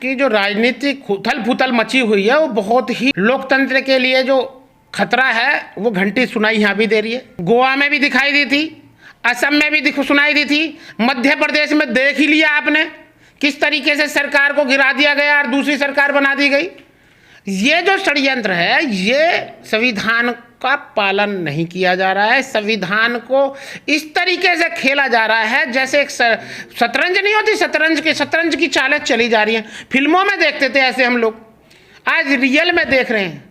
की जो राजनीतिक उथल पुथल मची हुई है वो बहुत ही लोकतंत्र के लिए जो खतरा है वो घंटी सुनाई यहाँ भी दे रही है। गोवा में भी दिखाई दी थी, असम में भी सुनाई दी थी, मध्य प्रदेश में देख ही लिया आपने किस तरीके से सरकार को गिरा दिया गया और दूसरी सरकार बना दी गई। ये जो षड्यंत्र है ये संविधान का पालन नहीं किया जा रहा है। संविधान को इस तरीके से खेला जा रहा है जैसे एक शतरंज नहीं होती, शतरंज की चालें चली जा रही हैं। फिल्मों में देखते थे ऐसे हम लोग, आज रियल में देख रहे हैं।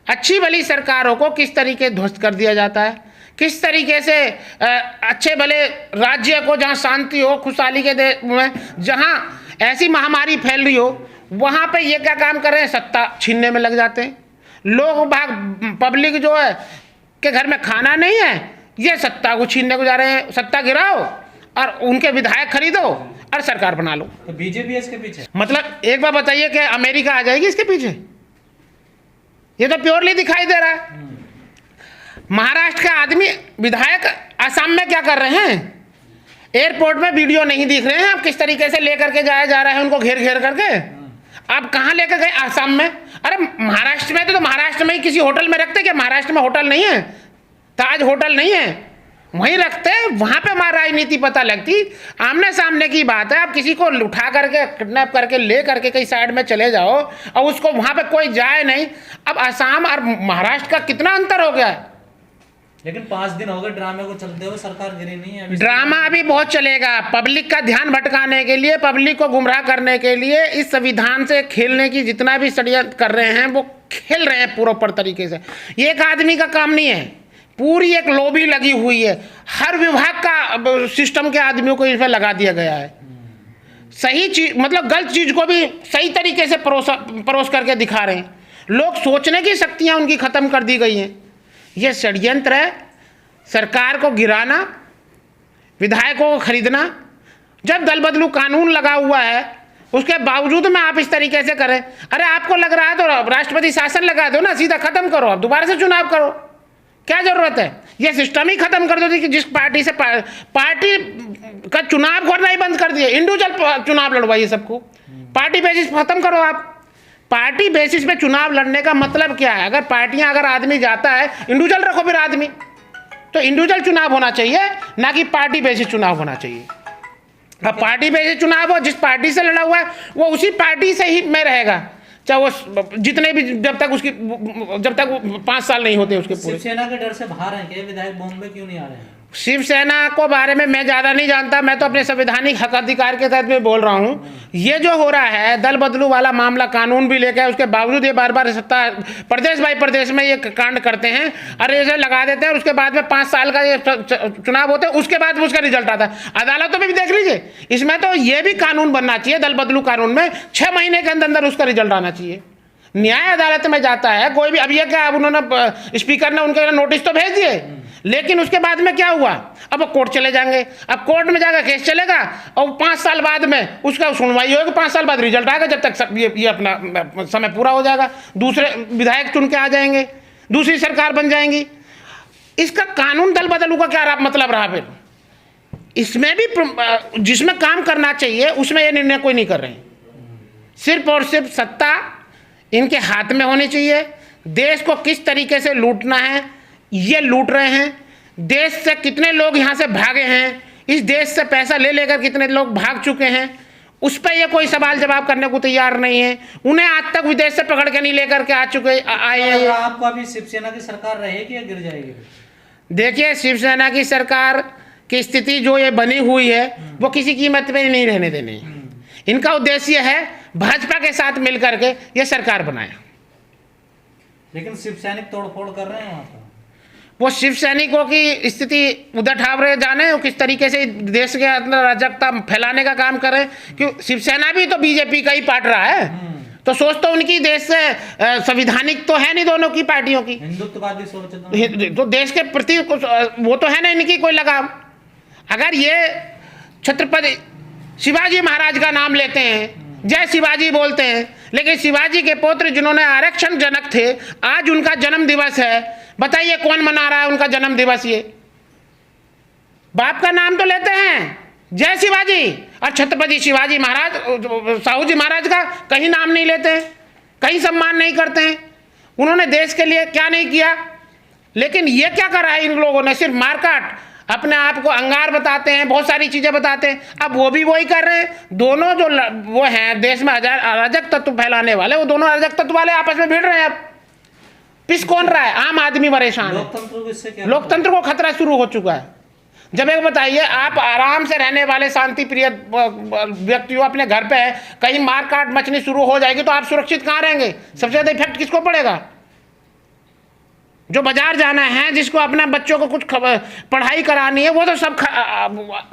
अच्छी भली सरकारों को किस तरीके ध्वस्त कर दिया जाता है, किस तरीके से अच्छे भले राज्य को जहाँ शांति हो, खुशहाली के देश में जहाँ ऐसी महामारी फैल रही हो, वहाँ पे ये क्या काम कर रहे हैं, सत्ता छीनने में लग जाते हैं। लोग पब्लिक जो है के घर में खाना नहीं है, ये सत्ता को छीनने को जा रहे हैं। सत्ता गिराओ और उनके विधायक खरीदो और सरकार बना लो। तो बीजेपी है इसके पीछे। मतलब एक बार बताइए कि अमेरिका आ जाएगी इसके पीछे? ये तो प्योरली दिखाई दे रहा है। महाराष्ट्र का आदमी विधायक असम में क्या कर रहे हैं? एयरपोर्ट में वीडियो नहीं दिख रहे हैं अब किस तरीके से लेकर के जाया जा रहा है उनको घेर घेर करके। अब कहाँ लेकर गए? असम में। अरे महाराष्ट्र में तो महाराष्ट्र में ही किसी होटल में रखते क्या? महाराष्ट्र में होटल नहीं है, ताज होटल नहीं है, वहीं रखते, वहां पे हमारी राजनीति पता लगती। आमने सामने की बात है। आप किसी को उठा करके किडनैप करके ले करके कहीं साइड में चले जाओ और उसको वहां पे कोई जाए नहीं। अब असम और महाराष्ट्र का कितना अंतर हो गया है। लेकिन 5 दिन हो गए ड्रामे को चलते हुए, सरकार गिरी नहीं है। ड्रामा अभी बहुत चलेगा। पब्लिक का ध्यान भटकाने के लिए, पब्लिक को गुमराह करने के लिए इस संविधान से खेलने की जितना भी षड्यंत्र कर रहे हैं वो खेल रहे हैं पूरा तरीके से। ये एक आदमी का काम नहीं है, पूरी एक लॉबी लगी हुई है। हर विभाग का सिस्टम के आदमियों को इसमें लगा दिया गया है। सही चीज मतलब गलत चीज को भी सही तरीके से परोस करके दिखा रहे हैं। लोग सोचने की शक्तियां उनकी खत्म कर दी गई हैं। ये षड्यंत्र है, सरकार को गिराना, विधायकों को खरीदना। जब दल बदलू कानून लगा हुआ है उसके बावजूद में आप इस तरीके से करें। अरे आपको लग रहा है तो राष्ट्रपति शासन लगा दो ना, सीधा खत्म करो, आप दोबारा से चुनाव करो, क्या जरूरत है? ये सिस्टम ही खत्म कर दो कि जिस पार्टी से पार्टी का चुनाव करना ही बंद कर दिया। इंडिविजुअल चुनाव लड़वाइए सबको, पार्टी बेसिस खत्म करो। आप पार्टी बेसिस पे चुनाव लड़ने का मतलब क्या है? अगर आदमी जाता है, इंडिविजुअल रखो फिर आदमी, तो इंडिविजुअल चुनाव होना चाहिए ना कि पार्टी बेसिस चुनाव होना चाहिए। अब पार्टी बेसिस चुनाव हो, जिस पार्टी से लड़ा हुआ है वो उसी पार्टी से ही में रहेगा, चाहे वो जितने भी जब तक 5 साल नहीं होते उसके पूरे। शिवसेना के डर से बाहर हैं क्या विधायक? बॉम्बे क्यों नहीं आ रहे हैं? शिवसेना को बारे में मैं ज़्यादा नहीं जानता, मैं तो अपने संवैधानिक हक अधिकार के तहत में बोल रहा हूँ। ये जो हो रहा है दल बदलू वाला मामला, कानून भी लेकर उसके बावजूद ये बार बार सत्ता प्रदेश बाई प्रदेश में ये कांड करते हैं। अरे इसे लगा देते हैं और उसके बाद में 5 साल का ये चुनाव होते हैं, उसके बाद उसका रिजल्ट आता है। अदालतों में भी देख लीजिए, इसमें तो ये भी कानून बनना चाहिए, दल बदलू कानून में 6 महीने के अंदर उसका रिजल्ट आना चाहिए। न्याय अदालत में जाता है कोई भी। अब ये क्या, अब उन्होंने स्पीकर ने उनके नोटिस तो भेज दिए, लेकिन उसके बाद में क्या हुआ? अब कोर्ट चले जाएंगे, अब कोर्ट में जाकर केस चलेगा और 5 साल बाद में उसका सुनवाई होगी, 5 साल बाद रिजल्ट आएगा। जब तक ये अपना समय पूरा हो जाएगा, दूसरे विधायक चुन के आ जाएंगे, दूसरी सरकार बन जाएंगी। इसका कानून दल बदलू का क्या मतलब रहा फिर? इसमें भी जिसमें काम करना चाहिए उसमें ये निर्णय कोई नहीं कर रहे हैं। सिर्फ और सिर्फ सत्ता इनके हाथ में होनी चाहिए। देश को किस तरीके से लूटना है ये लूट रहे हैं। देश से कितने लोग यहाँ से भागे हैं, इस देश से पैसा ले लेकर कितने लोग भाग चुके हैं, उस पर ये कोई सवाल जवाब करने को तैयार नहीं है। उन्हें आज तक विदेश से पकड़ के नहीं लेकर के आए हैं। आपको अभी शिवसेना की सरकार रहेगी या गिर जाएगी? देखिए, शिवसेना की सरकार की स्थिति जो ये बनी हुई है वो किसी कीमत पे नहीं रहने देनी। इनका उद्देश्य है भाजपा के साथ मिलकर के ये सरकार बनाए। लेकिन शिव सैनिक तोड़फोड़ कर रहे हैं वहाँ पर। वो शिव सैनिकों की स्थिति उधर ठावरे जाने वो किस तरीके से देश के अंदर अराजकता फैलाने का काम कर रहे हैं। क्यों? शिवसेना भी तो बीजेपी का ही पार्ट रहा है, तो सोच तो उनकी देश से संविधानिक तो है नहीं, दोनों की पार्टियों की हिंदुत्ववादी सोच तो देश के प्रति वो तो है ना इनकी कोई लगाव। अगर ये छत्रपति शिवाजी महाराज का नाम लेते हैं, जय शिवाजी बोलते हैं, लेकिन शिवाजी के पुत्र जिन्होंने आरक्षण जनक थे, आज उनका जन्म दिवस है, बताइए कौन मना रहा है उनका जन्म दिवस? ये बाप का नाम तो लेते हैं जय शिवाजी। और छत्रपति शिवाजी महाराज, साहू जी महाराज का कहीं नाम नहीं लेते हैं, कहीं सम्मान नहीं करते हैं। उन्होंने देश के लिए क्या नहीं किया। लेकिन ये क्या करा है इन लोगों ने, सिर्फ मारकाट, अपने आप को अंगार बताते हैं, बहुत सारी चीज़ें बताते हैं। अब वो भी वही कर रहे हैं। दोनों जो वो हैं देश में अराजक तत्व फैलाने वाले, वो दोनों अराजक तत्व वाले आपस में भिड़ रहे हैं। अब पिस कौन रहा है? आम आदमी परेशान है। लोकतंत्र को इससे क्या, लोकतंत्र को खतरा शुरू हो चुका है। जब एक बताइए, आप आराम से रहने वाले शांति प्रिय व्यक्ति हो, अपने घर पे है, कहीं मारकाट मचनी शुरू हो जाएगी तो आप सुरक्षित कहाँ रहेंगे? सबसे ज़्यादा इफेक्ट किसको पड़ेगा? जो बाजार जाना है, जिसको अपने बच्चों को कुछ पढ़ाई करानी है, वो तो सब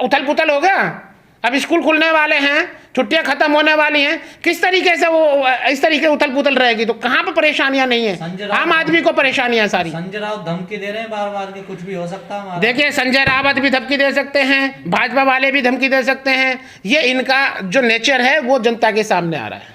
उथल पुथल हो गया। अब स्कूल खुलने वाले हैं, छुट्टियां खत्म होने वाली हैं, किस तरीके से वो इस तरीके उथल पुथल रहेगी? तो कहाँ पे परेशानियां नहीं है? आम आदमी को परेशानियां सारी। संजय राउत धमकी दे रहे हैं बार बार कि कुछ भी हो सकता है। देखिए, संजय रावत भी धमकी दे सकते हैं, भाजपा वाले भी धमकी दे सकते हैं। ये इनका जो नेचर है वो जनता के सामने आ रहा है।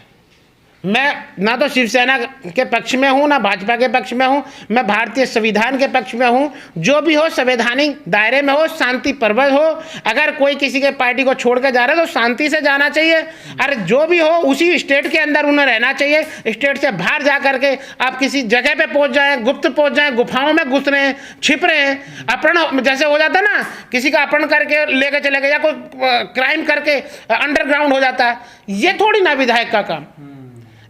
मैं ना तो शिवसेना के पक्ष में हूँ, ना भाजपा के पक्ष में हूँ। मैं भारतीय संविधान के पक्ष में हूँ। जो भी हो संवैधानिक दायरे में हो, शांति पर्वत हो। अगर कोई किसी के पार्टी को छोड़ के जा रहा है तो शांति से जाना चाहिए। अरे जो भी हो उसी स्टेट के अंदर उन्हें रहना चाहिए। स्टेट से बाहर जा करके आप किसी जगह पे पहुँच जाएँ, गुप्त पहुँच जाएँ, गुफाओं में घुस रहे हैं, छिप रहे हैं। अपहरण जैसे हो जाता है ना, किसी का अपहरण करके लेके चले गए या कोई क्राइम करके अंडरग्राउंड हो जाता है। ये थोड़ी ना विधायक का काम।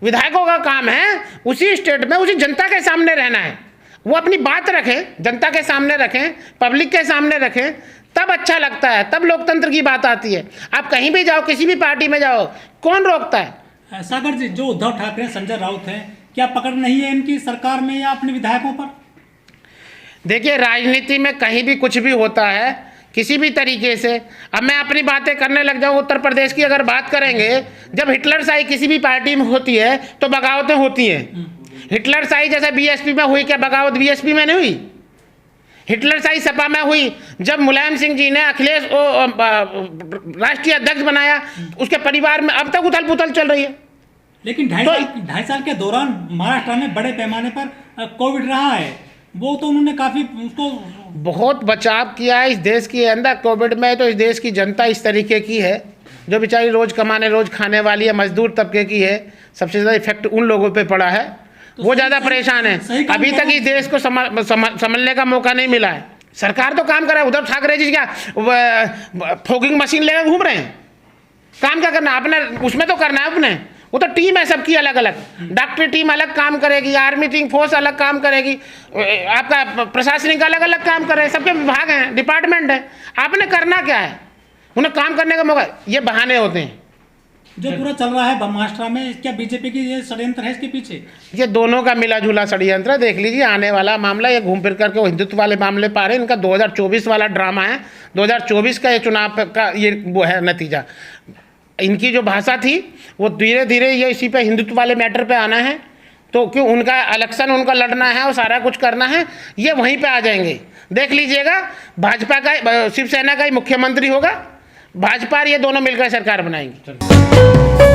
विधायकों का काम है उसी स्टेट में उसी जनता के सामने रहना है। वो अपनी बात रखें, जनता के सामने रखें, पब्लिक के सामने रखें, तब अच्छा लगता है, तब लोकतंत्र की बात आती है। आप कहीं भी जाओ, किसी भी पार्टी में जाओ, कौन रोकता है? सागर जी, जो उद्धव ठाकरे संजय राउत हैं, क्या पकड़ नहीं है इनकी सरकार में या अपने विधायकों पर? देखिए, राजनीति में कहीं भी कुछ भी होता है, किसी भी तरीके से। अब मैं अपनी बातें करने लग जाऊँ, उत्तर प्रदेश की अगर बात करेंगे, जब हिटलरशाही किसी भी पार्टी में होती है तो बगावतें होती हैं। हिटलरशाही जैसे बीएसपी में हुई, क्या बगावत बीएसपी में नहीं हुई? हिटलरशाही सपा में हुई। जब मुलायम सिंह जी ने अखिलेश राष्ट्रीय अध्यक्ष बनाया, उसके परिवार में अब तक उथल पुथल चल रही है। लेकिन ढाई साल के दौरान महाराष्ट्र में बड़े पैमाने पर कोविड रहा है, वो तो उन्होंने काफ़ी उसको बहुत बचाव किया है इस देश के अंदर। कोविड में तो इस देश की जनता इस तरीके की है, जो बेचारी रोज़ कमाने रोज़ खाने वाली है, मजदूर तबके की है। सबसे ज़्यादा इफेक्ट उन लोगों पे पड़ा है, तो वो ज़्यादा परेशान है। अभी तक इस देश को संभलने का मौका नहीं मिला है। सरकार तो काम कर रहा है। उद्धव ठाकरे जी क्या फॉगिंग मशीन लेकर घूम रहे हैं? काम क्या करना है अपने, उसमें तो करना है अपने। वो तो टीम है सबकी अलग अलग। डॉक्टरी टीम अलग काम करेगी, आर्मी टीम फोर्स अलग काम करेगी, आपका प्रशासनिक अलग अलग काम कर रहे हैं। सबके विभाग हैं, डिपार्टमेंट है। आपने करना क्या है? उन्हें काम करने का मौका। ये बहाने होते हैं जो पूरा चल रहा है महाराष्ट्र में। क्या बीजेपी की ये षड्यंत्र है इसके पीछे? ये दोनों का मिला जुला षड्यंत्र। देख लीजिए आने वाला मामला, ये घूम फिर करके वो हिंदुत्व वाले मामले पा रहे हैं। इनका 2024 वाला ड्रामा है। 2024 का ये चुनाव का ये वो है नतीजा। इनकी जो भाषा थी वो धीरे धीरे ये इसी पे हिंदुत्व वाले मैटर पे आना है। तो क्यों उनका इलेक्शन उनका लड़ना है और सारा कुछ करना है, ये वहीं पे आ जाएंगे। देख लीजिएगा, भाजपा का शिवसेना का ही मुख्यमंत्री होगा, भाजपा और ये दोनों मिलकर सरकार बनाएंगे।